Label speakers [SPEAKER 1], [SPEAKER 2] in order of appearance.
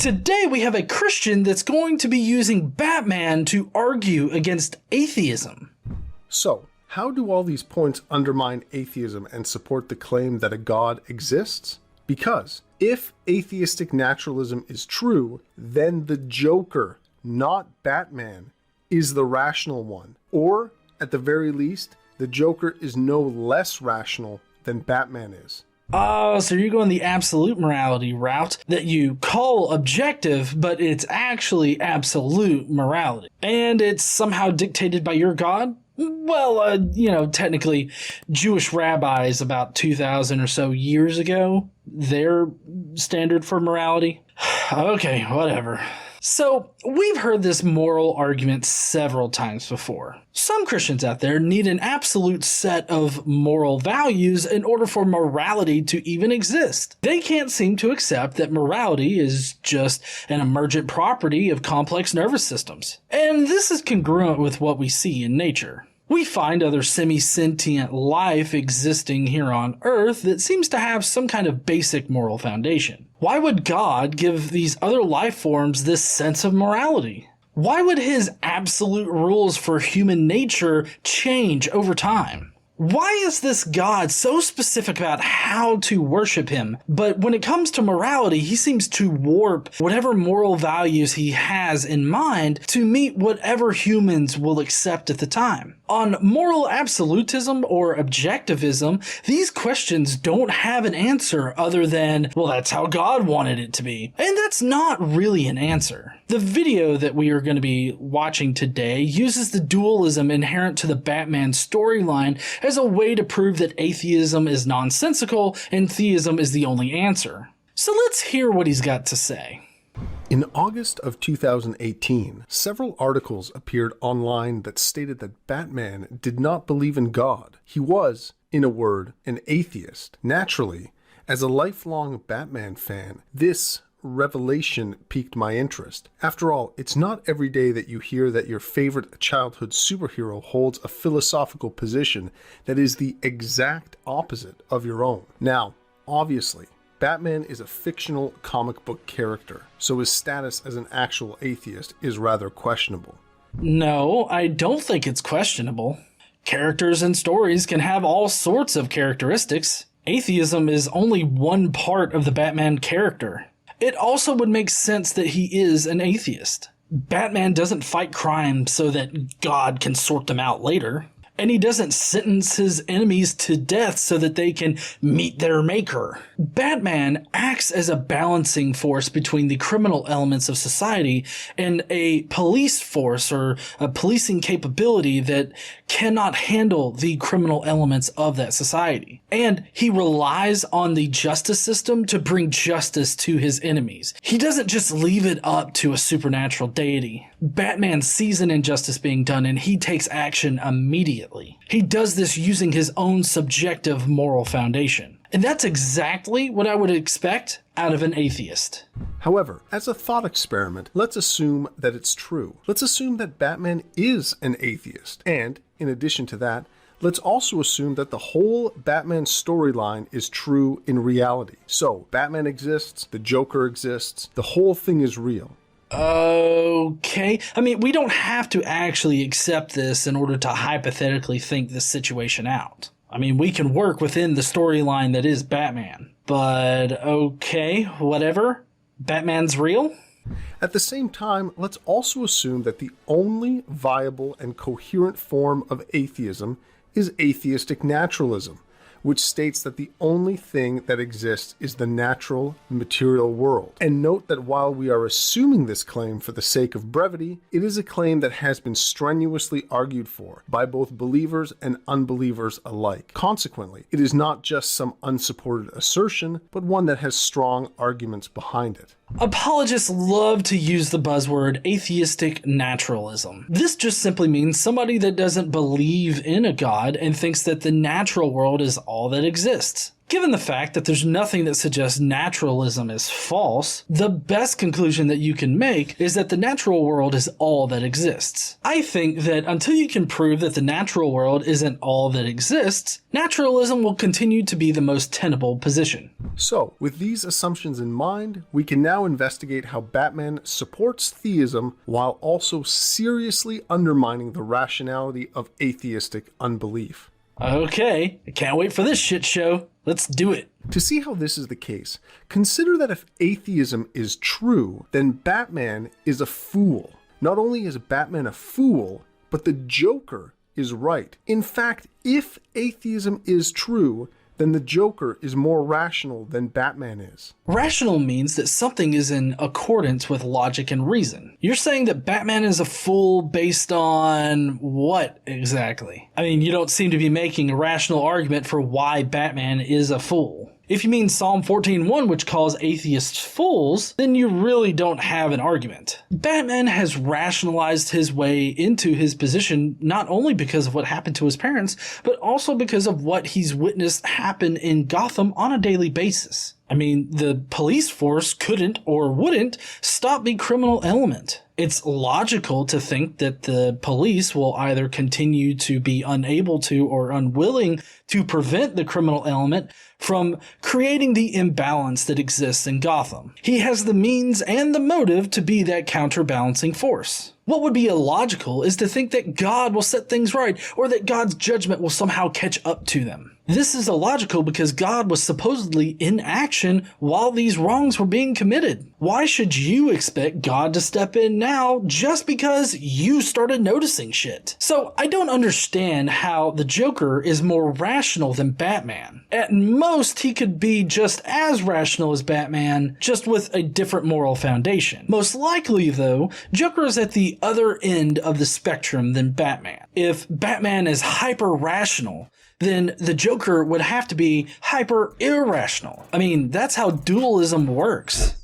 [SPEAKER 1] Today we have a Christian that's going to be using Batman to argue against atheism.
[SPEAKER 2] So, how do all these points undermine atheism and support the claim that a God exists? Because if atheistic naturalism is true, then the Joker, not Batman, is the rational one. Or, at the very least, the Joker is no less rational than Batman is.
[SPEAKER 1] Oh, so you're going the absolute morality route that you call objective, but it's actually absolute morality. And it's somehow dictated by your God? Well, technically, Jewish rabbis about 2,000 or so years ago, their standard for morality. Okay, whatever. So, we've heard this moral argument several times before. Some Christians out there need an absolute set of moral values in order for morality to even exist. They can't seem to accept that morality is just an emergent property of complex nervous systems. And this is congruent with what we see in nature. We find other semi-sentient life existing here on Earth that seems to have some kind of basic moral foundation. Why would God give these other life forms this sense of morality? Why would his absolute rules for human nature change over time? Why is this God so specific about how to worship him, but when it comes to morality, he seems to warp whatever moral values he has in mind to meet whatever humans will accept at the time? On moral absolutism or objectivism, these questions don't have an answer other than, well, that's how God wanted it to be. And that's not really an answer. The video that we are going to be watching today uses the dualism inherent to the Batman storyline as a way to prove that atheism is nonsensical and theism is the only answer. So let's hear what he's got to say.
[SPEAKER 2] In August of 2018, several articles appeared online that stated that Batman did not believe in God. He was, in a word, an atheist. Naturally, as a lifelong Batman fan, this revelation piqued my interest. After all, it's not every day that you hear that your favorite childhood superhero holds a philosophical position that is the exact opposite of your own. Now, obviously, Batman is a fictional comic book character, so his status as an actual atheist is rather questionable.
[SPEAKER 1] No, I don't think it's questionable. Characters and stories can have all sorts of characteristics. Atheism is only one part of the Batman character. It also would make sense that he is an atheist. Batman doesn't fight crime so that God can sort them out later. And he doesn't sentence his enemies to death so that they can meet their maker. Batman acts as a balancing force between the criminal elements of society and a police force or a policing capability that cannot handle the criminal elements of that society. And he relies on the justice system to bring justice to his enemies. He doesn't just leave it up to a supernatural deity. Batman sees an injustice being done and he takes action immediately. He does this using his own subjective moral foundation. And that's exactly what I would expect out of an atheist.
[SPEAKER 2] However, as a thought experiment, let's assume that it's true. Let's assume that Batman is an atheist. And, in addition to that, let's also assume that the whole Batman storyline is true in reality. So, Batman exists, the Joker exists, the whole thing is real.
[SPEAKER 1] Okay. I mean, we don't have to actually accept this in order to hypothetically think this situation out. I mean, we can work within the storyline that is Batman. But okay, whatever. Batman's real?
[SPEAKER 2] At the same time, let's also assume that the only viable and coherent form of atheism is atheistic naturalism, which states that the only thing that exists is the natural material world. And note that while we are assuming this claim for the sake of brevity, it is a claim that has been strenuously argued for by both believers and unbelievers alike. Consequently, it is not just some unsupported assertion, but one that has strong arguments behind it.
[SPEAKER 1] Apologists love to use the buzzword atheistic naturalism. This just simply means somebody that doesn't believe in a god and thinks that the natural world is all that exists. Given the fact that there's nothing that suggests naturalism is false, the best conclusion that you can make is that the natural world is all that exists. I think that until you can prove that the natural world isn't all that exists, naturalism will continue to be the most tenable position.
[SPEAKER 2] So, with these assumptions in mind, we can now investigate how Batman supports theism while also seriously undermining the rationality of atheistic unbelief.
[SPEAKER 1] Okay, I can't wait for this shit show. Let's do it.
[SPEAKER 2] To see how this is the case, consider that if atheism is true, then Batman is a fool. Not only is Batman a fool, but the Joker is right. In fact, if atheism is true, then the Joker is more rational than Batman is.
[SPEAKER 1] Rational means that something is in accordance with logic and reason. You're saying that Batman is a fool based on what exactly? I mean, you don't seem to be making a rational argument for why Batman is a fool. If you mean Psalm 14:1, which calls atheists fools, then you really don't have an argument. Batman has rationalized his way into his position not only because of what happened to his parents, but also because of what he's witnessed happen in Gotham on a daily basis. I mean, the police force couldn't or wouldn't stop the criminal element. It's logical to think that the police will either continue to be unable to or unwilling to prevent the criminal element from creating the imbalance that exists in Gotham. He has the means and the motive to be that counterbalancing force. What would be illogical is to think that God will set things right or that God's judgment will somehow catch up to them. This is illogical because God was supposedly in action while these wrongs were being committed. Why should you expect God to step in now just because you started noticing shit? So I don't understand how the Joker is more rational than Batman. At most, he could be just as rational as Batman, just with a different moral foundation. Most likely, though, Joker is at the other end of the spectrum than Batman. If Batman is hyper-rational, then the Joker would have to be hyper-irrational. I mean, that's how dualism works.